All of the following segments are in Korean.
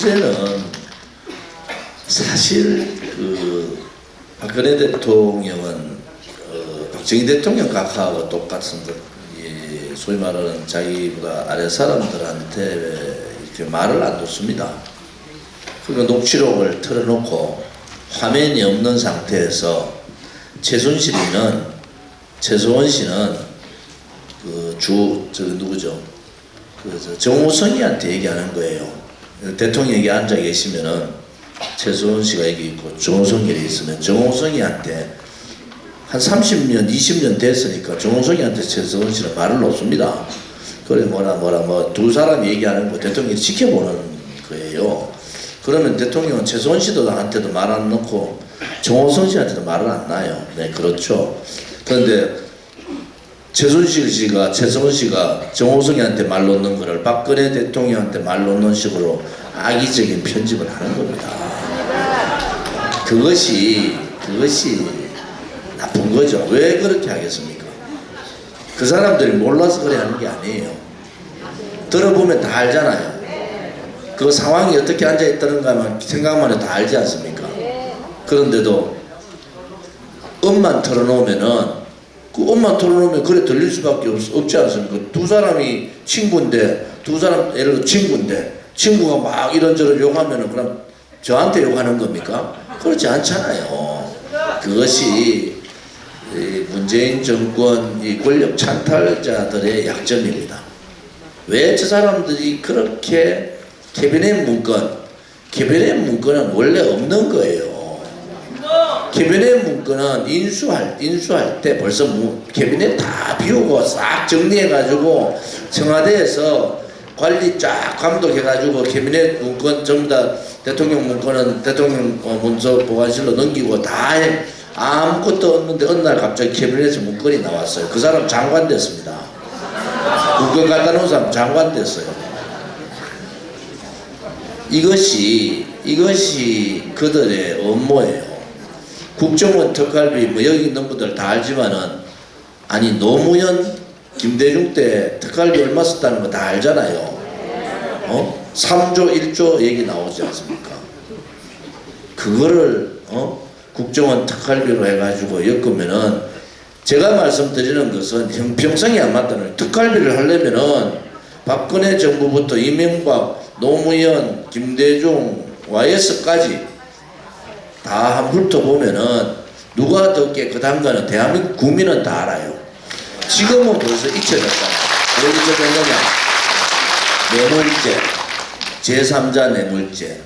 문제는 사실 박근혜 대통령은 박정희 대통령 각하하고 똑같습니다. 소위 말하는 자기보다 아래 사람들한테 이렇게 말을 안 듣습니다. 그러니까 녹취록을 틀어놓고 화면이 없는 상태에서 최소원 씨는 누구죠? 정호성이한테 얘기하는 거예요. 대통령이 앉아 계시면은 최소원 씨가 여기 있고 정호성이 있으면 정호성이한테 한 30년, 20년 됐으니까 정호성이한테 최소원 씨는 말을 놓습니다. 그래 두 사람이 얘기하는 거 대통령이 지켜보는 거예요. 그러면 대통령은 최소원 씨한테도 말 안 놓고 정호성 씨한테도 말을 안 놔요. 네, 그렇죠. 그런데 최소원 씨가 정호성이한테 말 놓는 거를 박근혜 대통령한테 말 놓는 식으로 악의적인 편집을 하는 겁니다. 그것이 나쁜 거죠. 왜 그렇게 하겠습니까? 그 사람들이 몰라서 그래 하는 게 아니에요. 들어보면 다 알잖아요. 그 상황이 어떻게 앉아있다는가 생각만 해도 다 알지 않습니까? 그런데도 음만 틀어놓으면은 그래 들릴 수밖에 없지 않습니까? 두 사람이 친구인데 예를 들어 친구가 막 이런저런 욕하면은 그럼 저한테 욕하는 겁니까? 그렇지 않잖아요. 그것이 문재인 정권 이 권력 찬탈자들의 약점입니다. 왜 저 사람들이 그렇게 캐비넷 문건은 원래 없는 거예요. 캐비넷 문건은 인수할 때 벌써 캐비넷 다 비우고 싹 정리해가지고 청와대에서 관리 쫙 감독해가지고 캐비넷 문건 전부 다 대통령 문건은 대통령 문서 보관실로 넘기고 다 해. 아무것도 없는데 어느 날 갑자기 캐비넷에서 문건이 나왔어요. 그 사람 장관 됐습니다. 문건 갖다 놓은 사람 장관 됐어요. 이것이 그들의 업무예요. 국정원 특활비 여기 있는 분들 다 알지만은 노무현 김대중 때 특활비 얼마 썼다는 거 다 알잖아요. 3조 1조 얘기 나오지 않습니까? 그거를 국정원 특활비로 해가지고 엮으면은 제가 말씀드리는 것은 형평성이 안 맞다는 특활비를 하려면은 박근혜 정부부터 이명박, 노무현, 김대중, YS까지 다 한 훑어보면은 누가 더 깨끗한 거는 대한민국 국민은 다 알아요. 지금은 벌써 잊혀졌다. 왜 잊혀졌느냐? 뇌물죄, 제3자 뇌물죄,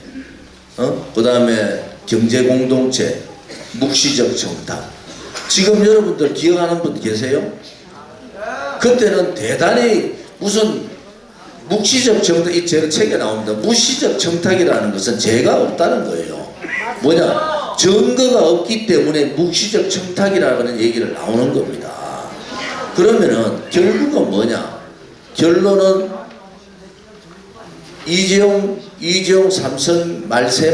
그 다음에 경제공동체, 묵시적 청탁. 지금 여러분들 기억하는 분 계세요? 그때는 대단히 무슨 묵시적 청탁, 이 제가 책에 나옵니다. 묵시적 청탁이라는 것은 죄가 없다는 거예요. 뭐냐? 증거가 없기 때문에 묵시적 청탁이라는 얘기를 나오는 겁니다. 그러면은 결국은 뭐냐? 결론은 이재용 삼성 말 세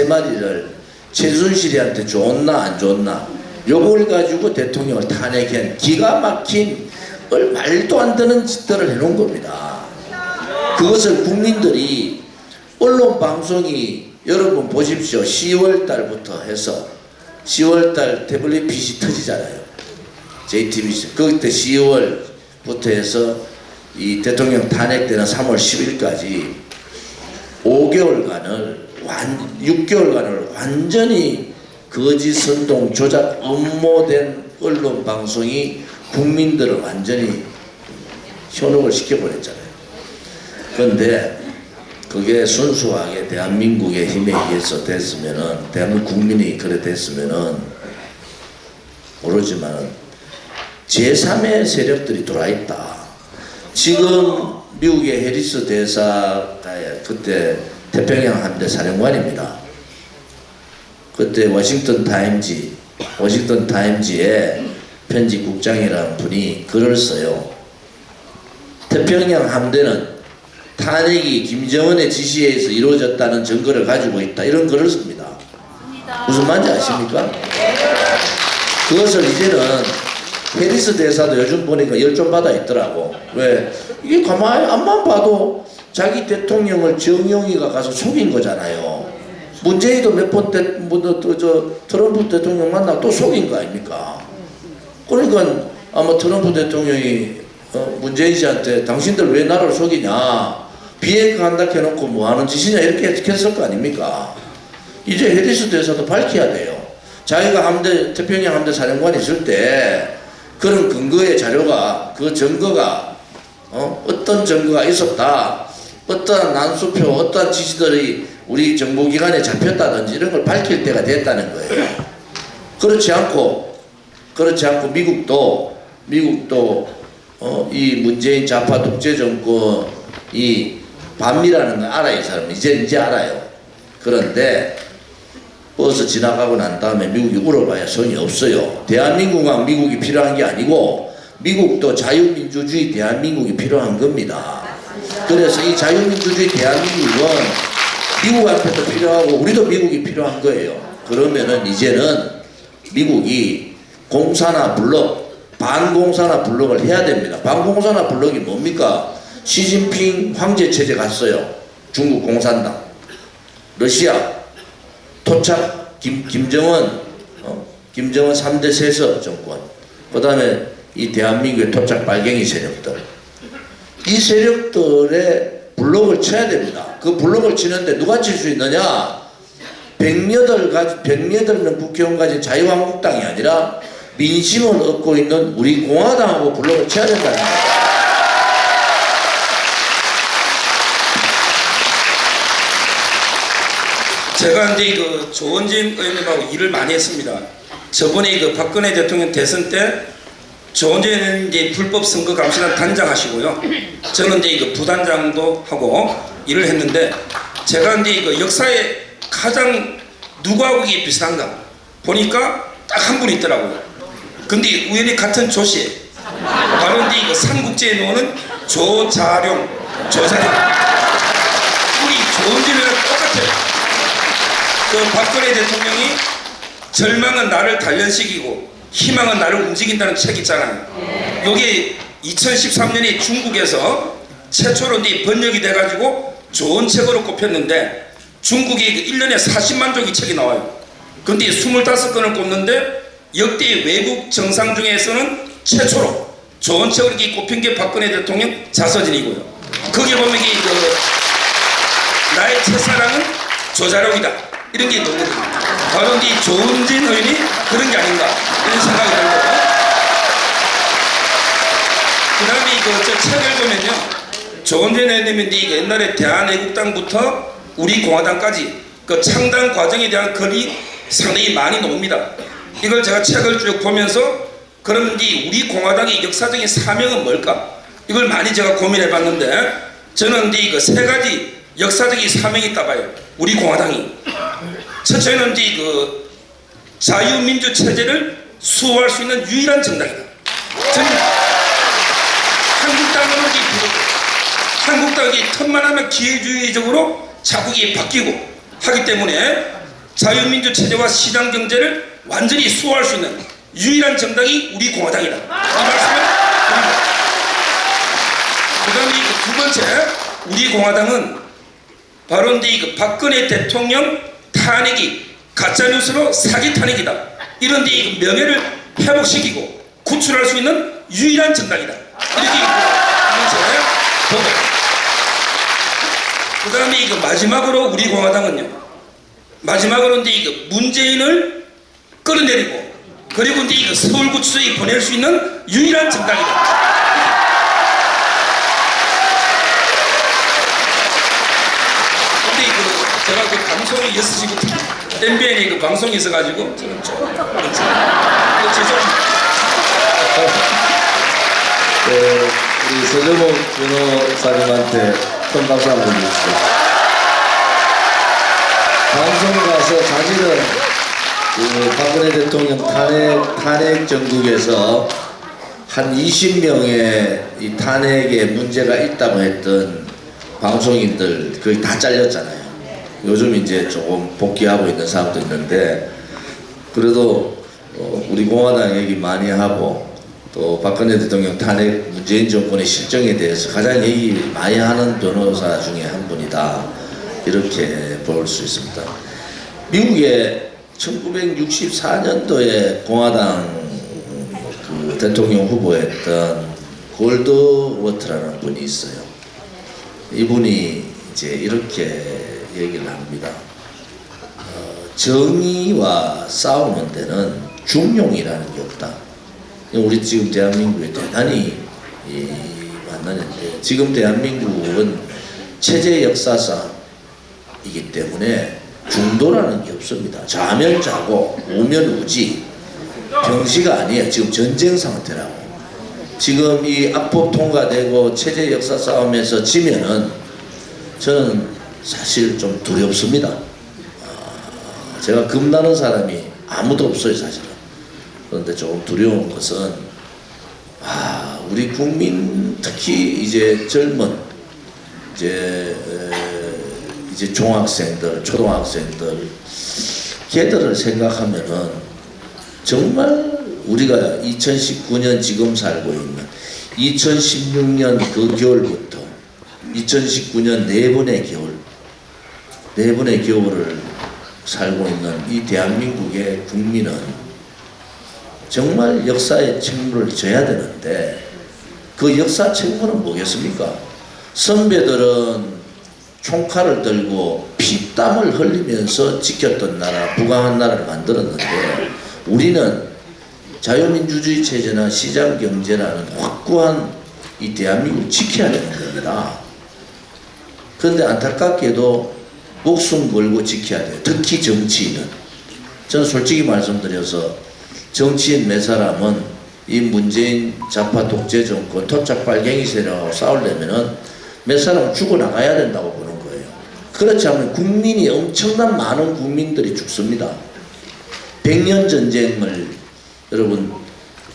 마리를 최순실이한테 좋나 안 좋나 요걸 가지고 대통령을 탄핵한 기가 막힌 말도 안 되는 짓들을 해놓은 겁니다. 그것을 국민들이 언론 방송이 여러분 보십시오. 10월 달부터 해서 10월 달 태블릿 PC 터지잖아요. JTBC 그때 10월부터 해서 이 대통령 탄핵되는 3월 10일까지 6개월간을 완전히 거짓 선동 조작 음모된 언론 방송이 국민들을 완전히 현혹을 시켜버렸잖아요. 그런데 그게 순수하게 대한민국의 힘에 의해서 됐으면은, 대한민국 국민이 그래 됐으면은 모르지만은 제3의 세력들이 들어와있다. 지금 미국의 해리스 대사가 그때 태평양 함대 사령관입니다. 그때 워싱턴 타임지의 편집국장이라는 분이 글을 써요. 태평양 함대는 탄핵이 김정은의 지시에 의해서 이루어졌다는 증거를 가지고 있다. 이런 글을 씁니다. 무슨 말인지 아십니까? 그것을 이제는 해리스 대사도 요즘 보니까 열 좀 받아 있더라고. 왜? 이게 가만히 앞만 봐도 자기 대통령을 정영이가 가서 속인 거잖아요. 문재인도 몇 번 트럼프 대통령 만나고 또 속인 거 아닙니까? 그러니까 아마 트럼프 대통령이 문재인 씨한테 당신들 왜 나를 속이냐, 비핵화 한다 해놓고 뭐 하는 짓이냐 이렇게 했을 거 아닙니까? 이제 해리스 대사도 밝혀야 돼요. 자기가 태평양 함대 사령관이 있을 때 그런 근거의 자료가, 그 증거가 어떤 증거가 있었다, 어떠한 난수표, 어떠한 지시들이 우리 정보기관에 잡혔다든지 이런 걸 밝힐 때가 됐다는 거예요. 그렇지 않고 미국도 이 문재인 좌파 독재 정권이 반미라는 걸 알아요. 이 사람은 이제 알아요. 그런데 버스 지나가고 난 다음에 미국이 울어봐야 소용이 없어요. 대한민국은 미국이 필요한 게 아니고 미국도 자유민주주의 대한민국이 필요한 겁니다. 그래서 이 자유민주주의 대한민국은 미국한테도 필요하고 우리도 미국이 필요한 거예요. 그러면은 이제는 미국이 공사나 블록, 반공사나 블록을 해야 됩니다. 반공사나 블록이 뭡니까? 시진핑 황제 체제 갔어요. 중국 공산당, 러시아 토착 김정은 3대 세서 정권, 그 다음에 이 대한민국의 토착 빨갱이 세력들, 이 세력들의 블록을 쳐야 됩니다. 그 블록을 치는데 누가 칠 수 있느냐? 108명 국회의원 가진 자유한국당이 아니라 민심을 얻고 있는 우리 공화당하고 블록을 쳐야 된다는 거예요. 제가 이제 그 조원진 의원님하고 일을 많이 했습니다. 저번에 그 박근혜 대통령 대선 때 조원진 의원님 이제 불법 선거 감시단 단장하시고요. 저는 이제 그 부단장도 하고 일을 했는데, 제가 이제 그 역사에 가장 누구하고 이게 비슷한가 보니까 딱 한 분 있더라고요. 근데 우연히 같은 조씨, 바로 이제 그 삼국지에 나오는 조자룡. 우리 조원진이랑 똑같아요. 그 박근혜 대통령이 절망은 나를 단련시키고 희망은 나를 움직인다는 책 있잖아요. 요게 2013년에 중국에서 최초로 이제 번역이 돼가지고 좋은 책으로 꼽혔는데, 중국이 1년에 40만 종이 책이 나와요. 근데 25권을 꼽는데 역대 외국 정상 중에서는 최초로 좋은 책으로 꼽힌 게 박근혜 대통령 자서전이고요. 거기에 보면 이게 나의 첫사랑은 조자룡이다 이런 게 있거든요. 바로 이 조원진 의원이 그런 게 아닌가 이런 생각이 들고, 그 다음에 저 책을 보면요, 조원진 의원님이 옛날에 대한애국당부터 우리 공화당까지 그 창당 과정에 대한 글이 상당히 많이 나옵니다. 이걸 제가 책을 쭉 보면서 그럼 우리 공화당의 역사적인 사명은 뭘까? 이걸 많이 제가 고민해 봤는데, 저는 그 세 가지 역사적인 사명이 있다 봐요. 우리 공화당이 첫째는 그 자유민주 체제를 수호할 수 있는 유일한 정당이다. 저는 한국당으로 한국당이 틈만 하면 기회주의적으로 자꾸 바뀌고 하기 때문에 자유민주 체제와 시장 경제를 완전히 수호할 수 있는 유일한 정당이 우리 공화당이다. 이 말씀을 드립니다. 그 다음에 두 번째, 우리 공화당은 바로 그 박근혜 대통령 탄핵이 가짜뉴스로 사기 탄핵이다. 이런 데 명예를 회복시키고 구출할 수 있는 유일한 정당이다. 이렇게 보고, 그 다음에 마지막으로 우리 공화당은요, 마지막으로 문재인을 끌어내리고 그리고 서울구치소에 보낼 수 있는 유일한 정당이다. 제가 그 방송이 6시부터 MBN에 그 방송이 있어가지고 저는 좀 죄송합니다. 네, 우리 서정호 변호사님한테 큰 박수 한번 주십시오. 방송 가서 사실은 그 박근혜 대통령 탄핵 전국에서 한 20명의 이 탄핵에 문제가 있다고 했던 방송인들 거의 다 잘렸잖아요. 요즘 이제 조금 복귀하고 있는 사람도 있는데, 그래도 우리 공화당 얘기 많이 하고 또 박근혜 대통령 탄핵 문재인 정권의 실정에 대해서 가장 얘기 많이 하는 변호사 중에 한 분이다. 이렇게 볼 수 있습니다. 미국의 1964년도에 공화당 그 대통령 후보였던 골드워트라는 분이 있어요. 이분이 이제 이렇게 얘기를 합니다. 정의와 싸우는 데는 중용이라는 게 없다. 우리 지금 대한민국에 대단히 만나는데, 지금 대한민국은 체제 역사상이기 때문에 중도라는 게 없습니다. 좌면 좌고 우면 우지, 병시가 아니에요. 지금 전쟁 상태라고. 지금 이 악법 통과되고 체제 역사 싸움에서 지면은 저는 사실 좀 두렵습니다. 제가 겁나는 사람이 아무도 없어요, 사실은. 그런데 조금 두려운 것은 우리 국민, 특히 이제 젊은 이제 중학생들, 초등학생들, 걔들을 생각하면은 정말 우리가 2019년 지금 살고 있는 2016년 그 겨울부터 2019년 네 번의 겨울을 살고 있는 이 대한민국의 국민은 정말 역사의 책무를 져야 되는데, 그 역사 책무는 뭐겠습니까? 선배들은 총칼을 들고 피땀을 흘리면서 지켰던 나라, 부강한 나라를 만들었는데, 우리는 자유민주주의 체제나 시장경제라는 확고한 이 대한민국을 지켜야 되는 겁니다. 그런데 안타깝게도 목숨 걸고 지켜야 돼요. 특히 정치인은. 저는 솔직히 말씀드려서 정치인 몇 사람은 이 문재인 좌파 독재 정권 토착 빨갱이 세력하고 싸우려면은 몇 사람 죽어나가야 된다고 보는 거예요. 그렇지 않으면 국민이, 엄청난 많은 국민들이 죽습니다. 100년 전쟁을, 여러분,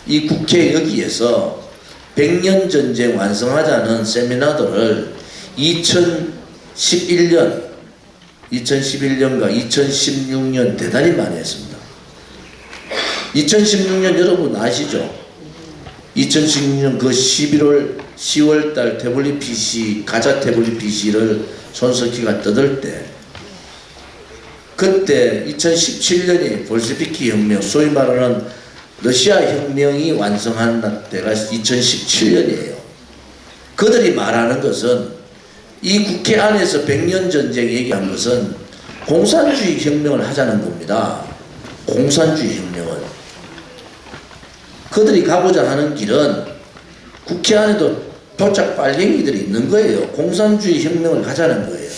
이 국회 여기에서 100년 전쟁 완성하자는 세미나들을 2011년과 2016년 대단히 많이 했습니다. 2016년 여러분 아시죠? 2016년 그 10월달 태블릿 PC, 가짜 태블릿 PC를 손석희가 뜯을 때, 그때 2017년이 볼셰비키 혁명, 소위 말하는 러시아 혁명이 완성한 때가 2017년이에요. 그들이 말하는 것은, 이 국회 안에서 100년 전쟁 얘기한 것은 공산주의 혁명을 하자는 겁니다. 공산주의 혁명을. 그들이 가고자 하는 길은 국회 안에도 도착 빨갱이들이 있는 거예요. 공산주의 혁명을 가자는 거예요.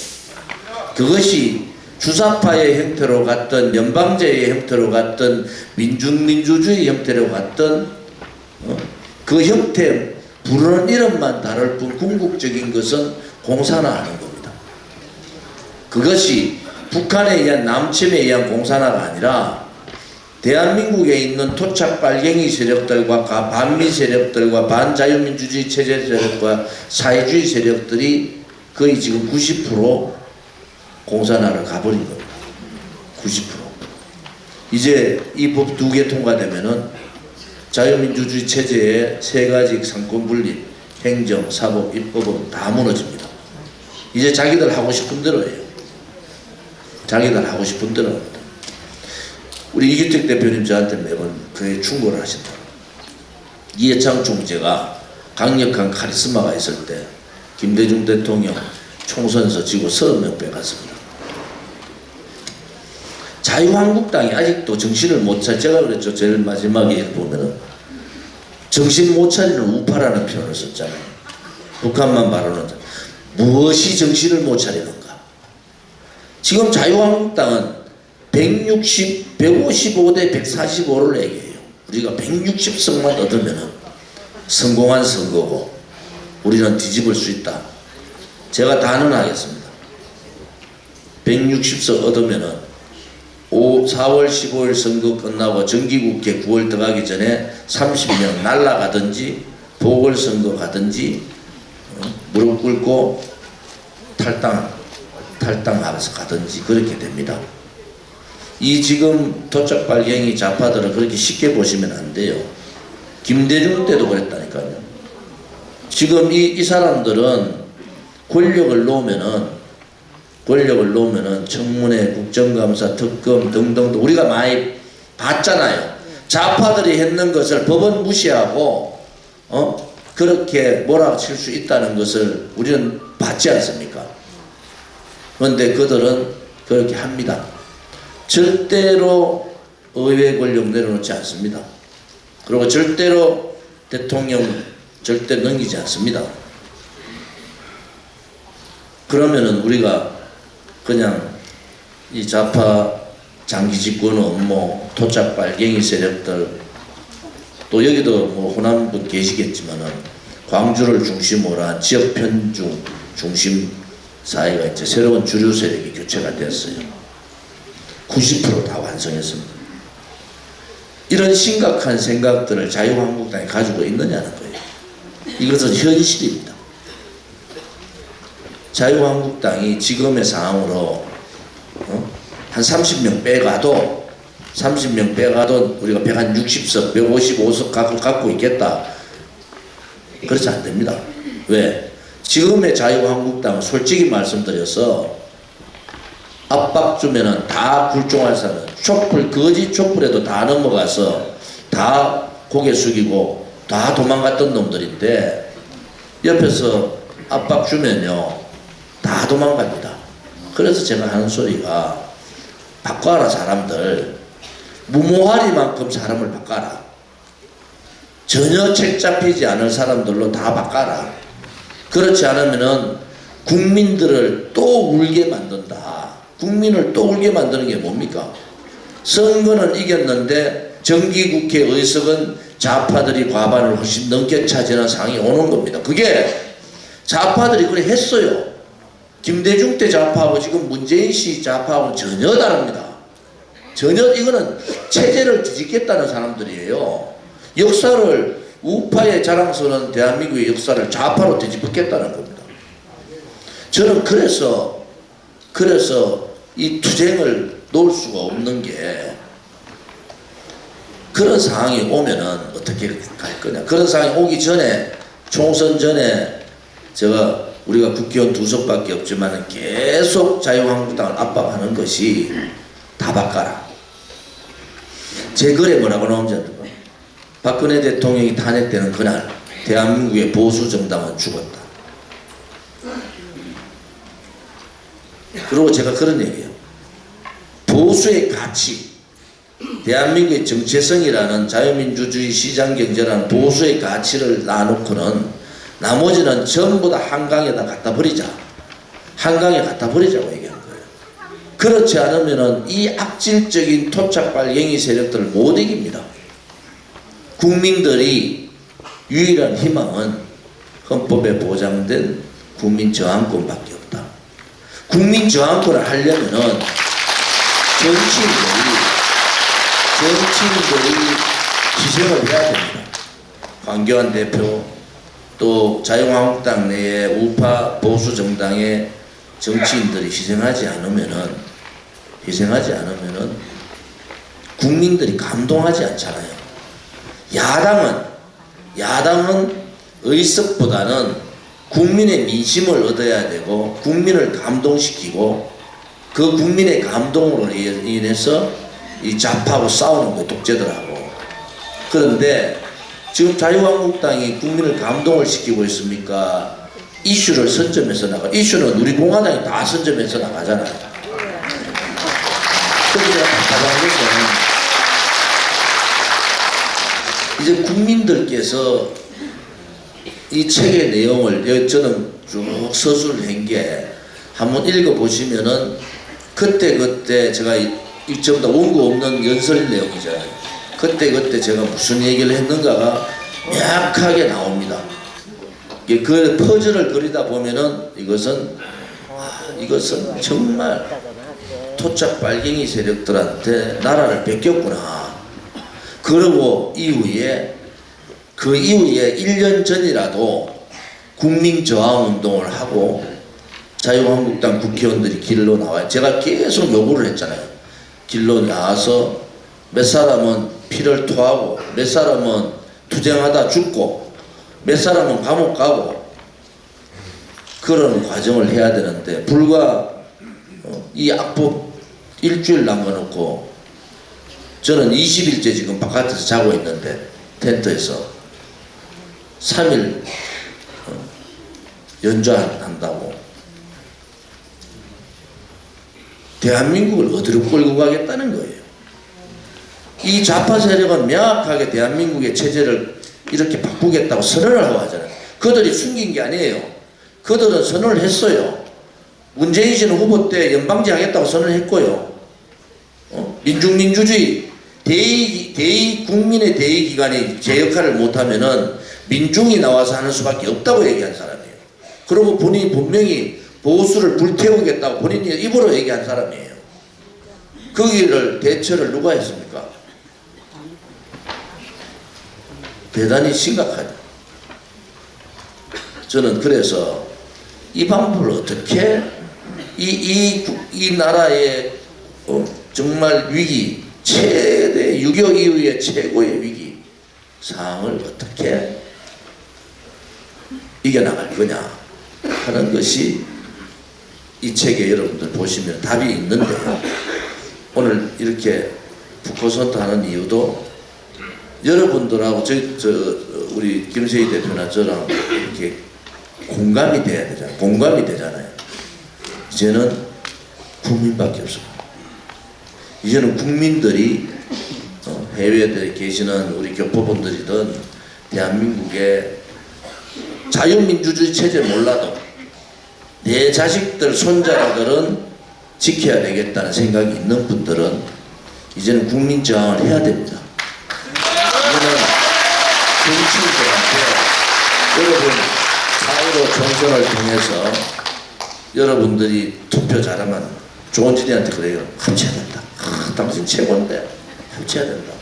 그것이 주사파의 형태로 갔든 연방제의 형태로 갔든 민중민주주의 형태로 갔든 그 형태 부르는 이름만 다를 뿐 궁극적인 것은 공산화하는 겁니다. 그것이 북한에 의한 남침에 의한 공산화가 아니라 대한민국에 있는 토착 빨갱이 세력들과 반미 세력들과 반자유민주주의 체제 세력과 사회주의 세력들이 거의 지금 90% 공산화를 가버린 겁니다. 90%. 이제 이 법 2개 통과되면은 자유민주주의 체제의 3가지 상권 분립, 행정, 사법, 입법은 다 무너집니다. 이제 자기들 하고 싶은 대로 해요. 자기들 하고 싶은 대로 합니다. 우리 이규택 대표님 저한테 매번 그에 충고를 하신다. 이해창 총재가 강력한 카리스마가 있을 때 김대중 대통령 총선에서 지고 30명 빼갔습니다. 자유한국당이 아직도 정신을 못 차려, 제가 그랬죠. 제일 마지막에 보면은 정신 못 차리는 우파라는 표현을 썼잖아요. 북한만 바라는 무엇이 정신을 못 차리는가. 지금 자유한국당은 155대 145를 얘기해요. 우리가 160석만 얻으면 성공한 선거고 우리는 뒤집을 수 있다. 제가 단언하겠습니다. 160석 얻으면 4월 15일 선거 끝나고 정기국회 9월 들어가기 전에 30명 날라가든지 보궐선거 가든지 무릎 꿇고 탈당하면서 가든지 그렇게 됩니다. 이 지금 도착 빨갱이 좌파들을 그렇게 쉽게 보시면 안 돼요. 김대중 때도 그랬다니까요. 지금 이 사람들은 권력을 놓으면은 청문회, 국정감사, 특검 등등도 우리가 많이 봤잖아요. 좌파들이 했는 것을 법은 무시하고 그렇게 몰아칠 수 있다는 것을 우리는 봤지 않습니까? 그런데 그들은 그렇게 합니다. 절대로 의회 권력 내려놓지 않습니다. 그리고 절대로 대통령 절대 넘기지 않습니다. 그러면은 우리가 그냥 이 좌파 장기 집권 업무, 토착 빨갱이 세력들, 또 여기도 뭐 호남 분 계시겠지만은 광주를 중심으로 한 지역 편중 중심 사회가 이제 새로운 주류 세력이 교체가 됐어요. 90% 다 완성했습니다. 이런 심각한 생각들을 자유한국당이 가지고 있느냐는 거예요. 이것은 현실입니다. 자유한국당이 지금의 상황으로 한 30명 빼가도 우리가 160석, 155석 갖고 있겠다. 그렇지 않습니다. 왜? 지금의 자유한국당은 솔직히 말씀드려서 압박 주면은 다 굴종할 사람, 촛불, 거짓 촛불에도 다 넘어가서 다 고개 숙이고 다 도망갔던 놈들인데 옆에서 압박 주면요 다 도망갑니다. 그래서 제가 하는 소리가 바꿔라. 사람들 무모하리만큼 사람을 바꿔라. 전혀 책 잡히지 않을 사람들로 다 바꿔라. 그렇지 않으면은 국민들을 또 울게 만든다. 국민을 또 울게 만드는 게 뭡니까? 선거는 이겼는데 정기국회 의석은 좌파들이 과반을 훨씬 넘게 차지하는 상황이 오는 겁니다. 그게 좌파들이 그래 했어요. 김대중 때 좌파하고 지금 문재인 씨 좌파하고는 전혀 다릅니다. 전혀. 이거는 체제를 뒤집겠다는 사람들이에요. 역사를 우파의 자랑스러운 대한민국의 역사를 좌파로 뒤집겠다는 겁니다. 저는 그래서 이 투쟁을 놓을 수가 없는 게 그런 상황이 오면은 어떻게 갈 거냐. 그런 상황이 오기 전에 총선 전에 우리가 국회의원 2석밖에 없지만 계속 자유한국당을 압박하는 것이 다 바꿔라. 제 글에 뭐라고 나오는지 알아요? 박근혜 대통령이 탄핵되는 그날 대한민국의 보수 정당은 죽었다. 그리고 제가 그런 얘기해요. 보수의 가치, 대한민국의 정체성이라는 자유민주주의 시장경제라는 보수의 가치를 놔놓고는 나머지는 전부 다 한강에다 갖다 버리자. 한강에 갖다 버리자고 얘기하는 거예요. 그렇지 않으면은 이 악질적인 토착발갱이 세력들을 못 이깁니다. 국민들이 유일한 희망은 헌법에 보장된 국민 저항권밖에 없다. 국민 저항권을 하려면은 정치인들이 희생을 해야 됩니다. 황교안 대표, 또 자유한국당 내에 우파 보수 정당의 정치인들이 희생하지 않으면은 국민들이 감동하지 않잖아요. 야당은 의석보다는 국민의 민심을 얻어야 되고 국민을 감동시키고 그 국민의 감동으로 인해서 이 좌파하고 싸우는 거예요. 독재들하고. 그런데 지금 자유한국당이 국민을 감동을 시키고 있습니까? 이슈를 선점해서 나가. 이슈는 우리 공화당이 다 선점해서 나가잖아요. 그래서 제가 답답한 것은 이제 국민들께서 이 책의 내용을 저는 쭉 서술을 한 게 한번 읽어보시면은 그때 제가 전부 다 원고 없는 연설 내용이잖아요. 그때 제가 무슨 얘기를 했는가가 명확하게 나옵니다. 그 퍼즐을 그리다 보면은 이것은 정말 토착 빨갱이 세력들한테 나라를 뺏겼구나. 그러고 그 이후에 1년 전이라도 국민 저항 운동을 하고 자유한국당 국회의원들이 길로 나와요. 제가 계속 요구를 했잖아요. 길로 나와서 몇 사람은 피를 토하고 몇 사람은 투쟁하다 죽고 몇 사람은 감옥 가고 그런 과정을 해야 되는데 불과 이 악법 일주일 남겨놓고 저는 20일째 지금 바깥에서 자고 있는데 텐트에서 3일 연좌한다고 대한민국을 어디로 끌고 가겠다는 거예요. 이 좌파 세력은 명확하게 대한민국의 체제를 이렇게 바꾸겠다고 선언을 하고 하잖아요. 그들이 숨긴 게 아니에요. 그들은 선언을 했어요. 문재인 씨는 후보 때 연방제 하겠다고 선언했고요. 민중민주주의 국민의 대의기관이 제 역할을 못하면은 민중이 나와서 하는 수밖에 없다고 얘기한 사람이에요. 그리고 본인이 분명히 보수를 불태우겠다고 본인이 입으로 얘기한 사람이에요. 거기를 대처를 누가 했습니까? 대단히 심각하죠. 저는 그래서 이 방법을 어떻게 이 나라의 정말 위기, 최대 6.25 이후의 최고의 위기 상황을 어떻게 이겨나갈 거냐 하는 것이 이 책에 여러분들 보시면 답이 있는데요. 오늘 이렇게 북코선트 하는 이유도 여러분들하고 우리 김세희 대표나 저랑 이렇게 공감이 돼야 되잖아요. 공감이 되잖아요. 이제는 국민밖에 없어요. 이제는 국민들이 해외에 계시는 우리 교포분들이든 대한민국의 자유민주주의 체제 몰라도 내 자식들 손자들은 지켜야 되겠다는 생각이 있는 분들은 이제는 국민저항을 해야 됩니다. 이제는 정치인들한테 여러분 4.15 총선을 통해서 여러분들이 투표 잘하면 조원진이한테 그래요. 합쳐야 된다. 당신 최고인데 합쳐야 된다.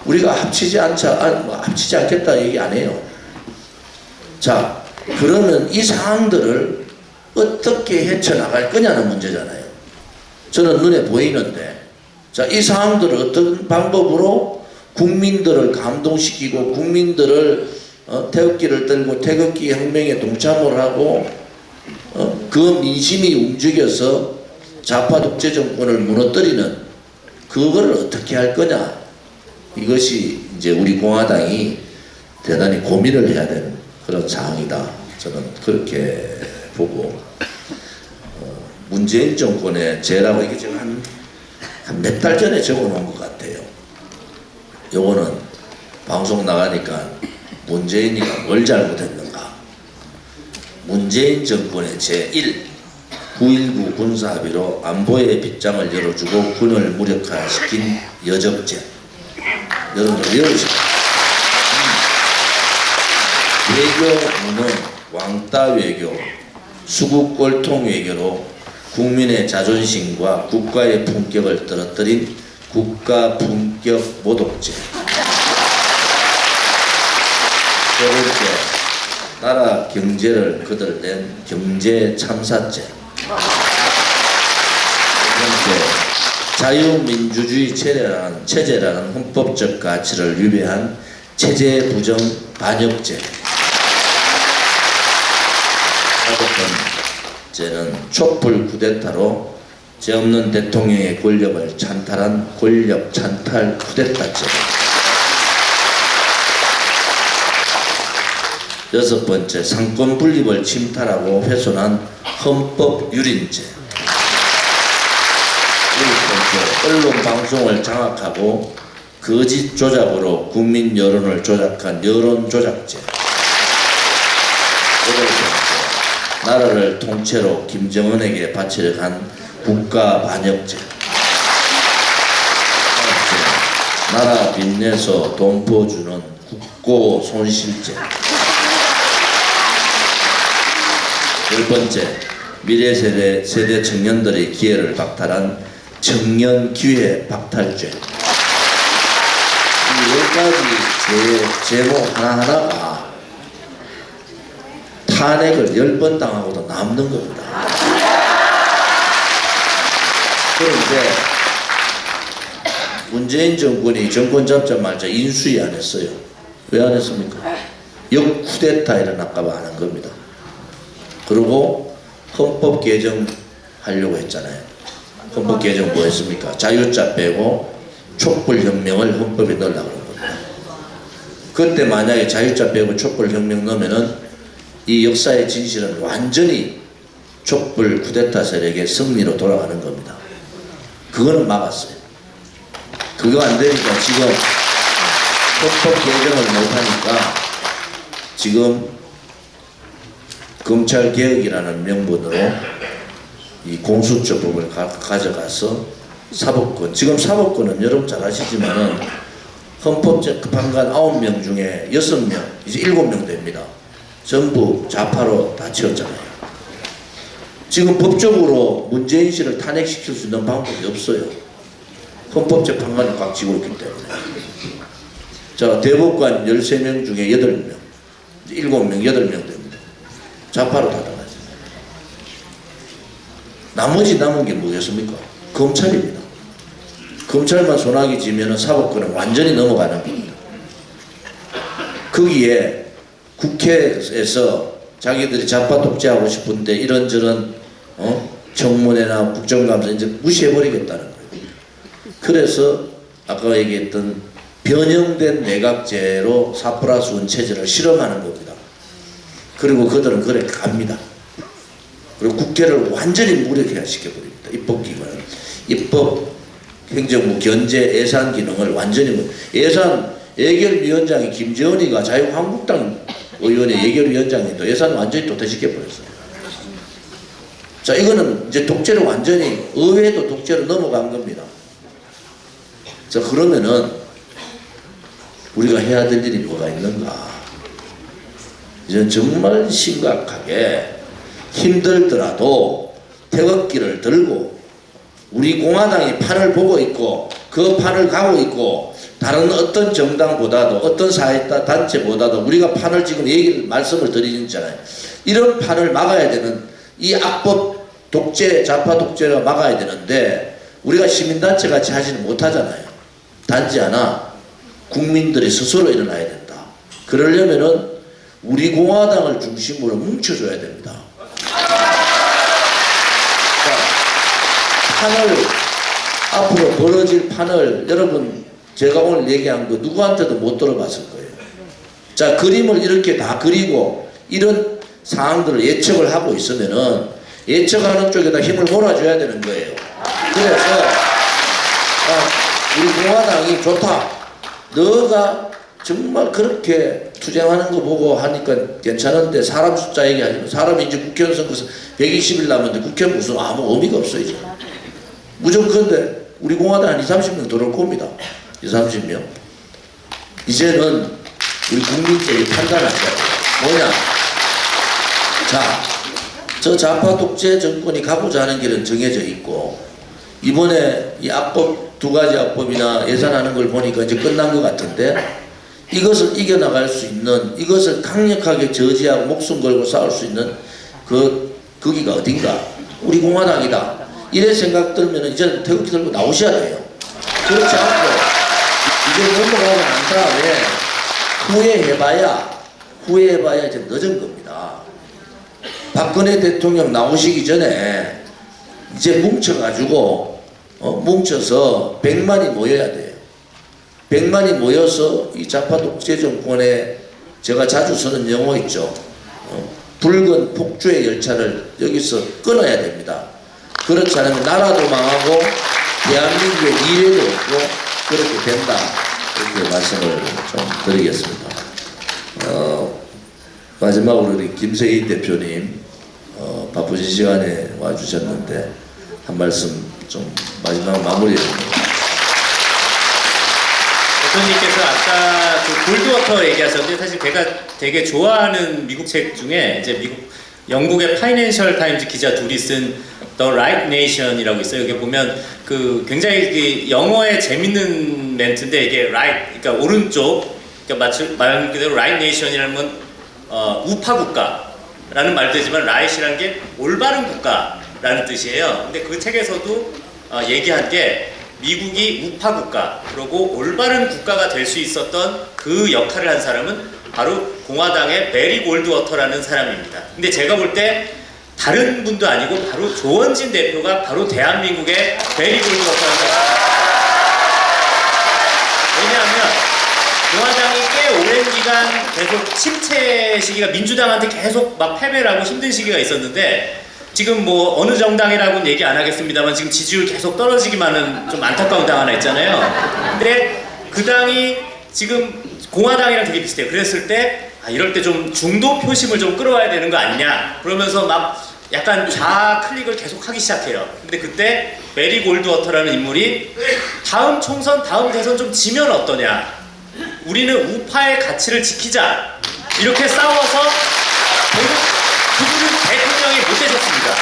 우리가 합치지 않겠다 얘기 안 해요. 자, 그러면 이 상황들을 어떻게 헤쳐나갈 거냐는 문제잖아요. 저는 눈에 보이는데, 자, 이 상황들을 어떤 방법으로 국민들을 감동시키고 국민들을 태극기를 들고 태극기 혁명에 동참을 하고 그 민심이 움직여서 좌파 독재 정권을 무너뜨리는 그거를 어떻게 할 거냐, 이것이 이제 우리 공화당이 대단히 고민을 해야 되는 그런 상황이다. 저는 그렇게 보고 문재인 정권의 죄라고 이게 지금 한 몇 달 전에 적어놓은 것 같아요. 요거는 방송 나가니까 문재인이가 뭘 잘못했는가. 문재인 정권의 제1 9.19 군사합의로 안보의 빗장을 열어주고 군을 무력화시킨 여적죄. 여러분들 외우시죠. 외교문은 왕따 외교, 수국 꼴통 외교로 국민의 자존심과 국가의 품격을 떨어뜨린 국가 품격 모독죄. 세 번째, 나라 경제를 거들낸 경제 참사죄. 세 번째, 자유민주주의 체제라는 헌법적 가치를 위배한 체제 부정 반역죄. 는 촛불 쿠데타로 죄 없는 대통령의 권력을 찬탈한 권력 찬탈 쿠데타죄. 여섯 번째, 상권 분립을 침탈하고 훼손한 헌법 유린죄. 일곱 번째, 언론 방송을 장악하고 거짓 조작으로 국민 여론을 조작한 여론 조작죄. 여덟 번째, 나라를 통째로 김정은에게 바치려 한 국가 반역죄. 나라 빚내서 돈 퍼주는 국고 손실죄. 열 번째, 미래 세대 청년들의 기회를 박탈한 청년 기회 박탈죄. 이 10가지 제목 하나하나가 탄핵을 10번 당하고도 남는 겁니다. 그런데 문재인 정권이 정권 잡자마자 인수위 안 했어요. 왜 안 했습니까? 역쿠데타 일어날까봐 안 한 겁니다. 그리고 헌법 개정 하려고 했잖아요. 헌법 개정 뭐 했습니까? 자유자 빼고 촛불혁명을 헌법에 넣으려고 그런 겁니다. 그때 만약에 자유자 빼고 촛불혁명 넣으면은 이 역사의 진실은 완전히 촛불 쿠데타 세력의 승리로 돌아가는 겁니다. 그거는 막았어요. 그거 안 되니까 지금 헌법 개정을 못하니까 지금 검찰개혁이라는 명분으로 이 공수처법을 가져가서 사법권, 지금 사법권은 여러분 잘 아시지만은 헌법재판관 9명 중에 6명, 이제 7명 됩니다. 전부 좌파로 다 치웠잖아요. 지금 법적으로 문재인 씨를 탄핵시킬 수 있는 방법이 없어요. 헌법재판관이 꽉 쥐고 있기 때문에. 자, 대법관 13명 중에 8명, 7명, 8명 됩니다. 좌파로 다 나가죠. 나머지 남은 게 뭐겠습니까? 검찰입니다. 검찰만 손아귀 쥐면 사법권은 완전히 넘어가는 겁니다. 거기에 국회에서 자기들이 좌파 독재하고 싶은데 이런저런 청문회나 국정감사 이제 무시해버리겠다는 거예요. 그래서 아까 얘기했던 변형된 내각제로 4+1 체제를 실험하는 겁니다. 그리고 그들은 그래 갑니다. 그리고 국회를 완전히 무력화 시켜버립니다. 입법기관을. 입법, 행정부, 견제, 예산 기능을 완전히 예결위원장이 김재원이가 자유한국당 의원의 예결위원장이 예산 완전히 도태시켜버렸어요. 자, 이거는 이제 독재로 완전히 의회도 독재로 넘어간 겁니다. 자, 그러면은 우리가 해야 될 일이 뭐가 있는가? 이제 정말 심각하게 힘들더라도 태극기를 들고 우리 공화당이 판을 보고 있고 그 판을 가고 있고 다른 어떤 정당보다도 어떤 사회단체보다도 우리가 판을 지금 말씀을 드리잖아요. 이런 판을 막아야 되는 이 악법 독재, 좌파 독재가 막아야 되는데 우리가 시민단체 같이 하지는 못하잖아요. 단지 하나 국민들이 스스로 일어나야 된다. 그러려면은 우리 공화당을 중심으로 뭉쳐줘야 됩니다. 자, 판을 앞으로 벌어질 판을 여러분 제가 오늘 얘기한 거 누구한테도 못 들어봤을 거예요. 자, 그림을 이렇게 다 그리고 이런 상황들을 예측을 하고 있으면은 예측하는 쪽에다 힘을 몰아줘야 되는 거예요. 그래서 우리 공화당이 좋다. 너가 정말 그렇게 투쟁하는 거 보고 하니까 괜찮은데 사람 숫자 얘기하지 마. 사람이 이제 국회의원 선거에서 120일 남았는데 국회는 무슨 아무 의미가 없어 이제. 무조건 근데 우리 공화당 한 20-30명 들어올 겁니다. 20-30명. 이제는 우리 국민들이 판단하자. 뭐냐? 자, 저 좌파 독재 정권이 가고자 하는 길은 정해져 있고 이번에 이 악법 2가지 악법이나 예산하는 걸 보니까 이제 끝난 것 같은데 이것을 이겨나갈 수 있는 이것을 강력하게 저지하고 목숨 걸고 싸울 수 있는 거기가 어딘가? 우리 공화당이다. 이래 생각 들면 이제는 태극기 들고 나오셔야 돼요. 그렇지 않고 이제 넘어가고 난 다음에 후회해봐야 이제 늦은 겁니다. 박근혜 대통령 나오시기 전에 이제 뭉쳐가지고 뭉쳐서 100만이 모여야 돼요. 100만이 모여서 이 좌파 독재 정권에 제가 자주 쓰는 용어 있죠. 붉은 폭주의 열차를 여기서 끊어야 됩니다. 그렇지 않으면 나라도 망하고 대한민국의 미래도 없고 그렇게 된다. 이렇게 말씀을 좀 드리겠습니다. 마지막으로 우리 김세희 대표님 바쁘신 시간에 와주셨는데 한 말씀 좀 마지막 마무리해줍니다. 대표님께서 아까 그 골드워터 얘기하셨는데 사실 제가 되게 좋아하는 미국 책 중에 이제 영국의 파이낸셜 타임즈 기자 둘이 쓴 The Right Nation이라고 있어요. 여기 보면 그 굉장히 영어의 재밌는 멘트인데 이게 right, 그러니까 오른쪽, 그러니까 말 그대로 Right Nation이라는 건 우파 국가라는 말도 되지만 right이라는 게 올바른 국가라는 뜻이에요. 근데 그 책에서도 얘기한 게 미국이 우파 국가 그리고 올바른 국가가 될 수 있었던 그 역할을 한 사람은 바로 공화당의 베리 골드워터라는 사람입니다. 근데 제가 볼 때 다른 분도 아니고 바로 조원진 대표가 바로 대한민국의 베리 골드워터라는 사람입니다. 왜냐하면 공화당이 꽤 오랜 기간 계속 침체 시기가 민주당한테 계속 막 패배를 하고 힘든 시기가 있었는데 지금 뭐 어느 정당이라고는 얘기 안 하겠습니다만 지금 지지율 계속 떨어지기만 하는 좀 안타까운 당 하나 있잖아요. 근데 그 당이 지금 공화당이랑 되게 비슷해요. 그랬을 때 이럴 때 좀 중도 표심을 좀 끌어와야 되는 거 아니냐 그러면서 막 약간 좌클릭을 계속 하기 시작해요. 근데 그때 메리 골드워터라는 인물이 다음 총선 다음 대선 좀 지면 어떠냐, 우리는 우파의 가치를 지키자, 이렇게 싸워서 결국 그분은 대통령이 못 되셨습니다.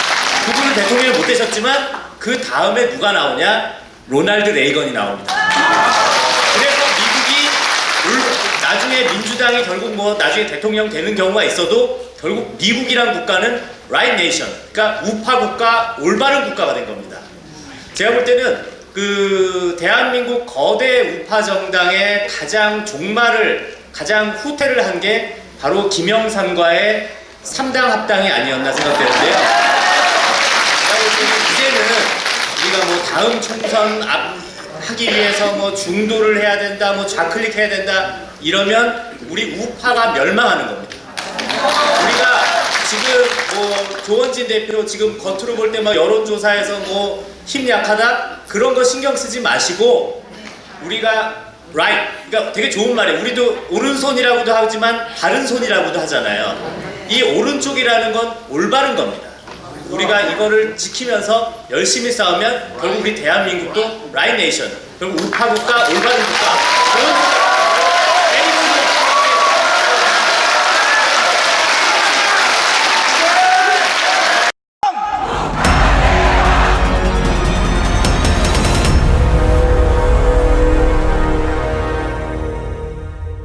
그분은 대통령이 못 되셨지만 그 다음에 누가 나오냐, 로널드 레이건이 나옵니다. 그래서 미국이 나중에 민주당이 결국 뭐 나중에 대통령 되는 경우가 있어도 결국 미국이란 국가는 right nation, 그러니까 우파 국가, 올바른 국가가 된 겁니다. 제가 볼 때는 그 대한민국 거대 우파 정당의 가장 종말을, 가장 후퇴를 한 게 바로 김영삼과의 3당 합당이 아니었나 생각되는데요. 제가 볼 때는 이제는 우리가 뭐 다음 총선 하기 위해서 뭐 중도를 해야 된다, 뭐 좌클릭 해야 된다 이러면 우리 우파가 멸망하는 겁니다. 우리가 지금 뭐 조원진 대표 지금 겉으로 볼 때 막 여론조사에서 뭐 힘 약하다 그런 거 신경 쓰지 마시고 우리가 right, 그러니까 되게 좋은 말이에요. 우리도 오른손이라고도 하지만 바른 손이라고도 하잖아요. 이 오른쪽이라는 건 올바른 겁니다. 우리가 이거를 지키면서 열심히 싸우면 결국 우리 대한민국도 right nation, 결국 우파 국가, 올바른 국가, 그런 국가